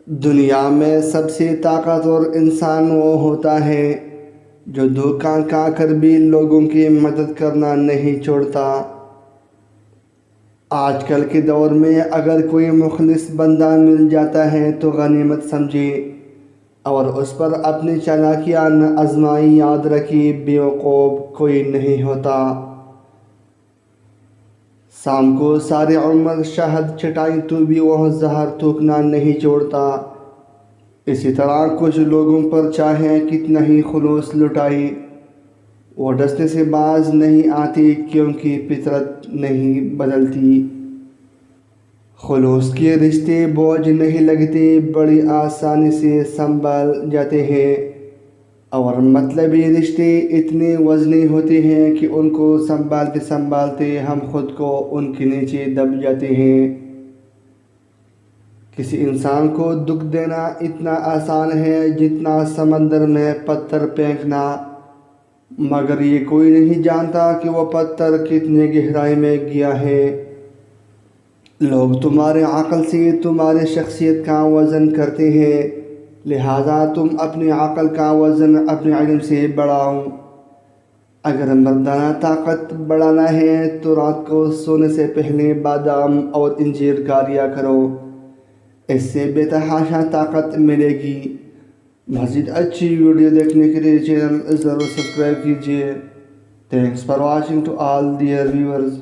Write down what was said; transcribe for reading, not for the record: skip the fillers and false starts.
دنیا میں سب سے طاقتور انسان وہ ہوتا ہے جو دھوکہ کھا کر بھی لوگوں کی مدد کرنا نہیں چھوڑتا۔ آج کل کے دور میں اگر کوئی مخلص بندہ مل جاتا ہے تو غنیمت سمجھے اور اس پر اپنی چالاکیاں نہ آزمائی۔ یاد رکھی بیوقوف کوئی نہیں ہوتا۔ شام کو ساری عمر شہد چٹائی تو بھی وہ زہر تھوکنا نہیں چھوڑتا۔ اسی طرح کچھ لوگوں پر چاہے کتنا ہی خلوص لٹائی، وہ ڈسنے سے باز نہیں آتی کیونکہ فطرت نہیں بدلتی۔ خلوص کے رشتے بوجھ نہیں لگتے، بڑی آسانی سے سنبھل جاتے ہیں، اور مطلبی رشتے اتنے وزنی ہوتے ہیں کہ ان کو سنبھالتے سنبھالتے ہم خود کو ان کے نیچے دب جاتے ہیں۔ کسی انسان کو دکھ دینا اتنا آسان ہے جتنا سمندر میں پتھر پھینکنا، مگر یہ کوئی نہیں جانتا کہ وہ پتھر کتنے گہرائی میں گیا ہے۔ لوگ تمہارے عقل سے تمہاری شخصیت کا وزن کرتے ہیں، لہذا تم اپنی عقل کا وزن اپنے علم سے بڑھاؤ۔ اگر مردانہ طاقت بڑھانا ہے تو رات کو سونے سے پہلے بادام اور انجیر کھا لیا کرو، اس سے بے تحاشا طاقت ملے گی۔ مزید اچھی ویڈیو دیکھنے کے لیے چینل ضرور سبسکرائب کیجیے۔ Thanks for watching to all their viewers.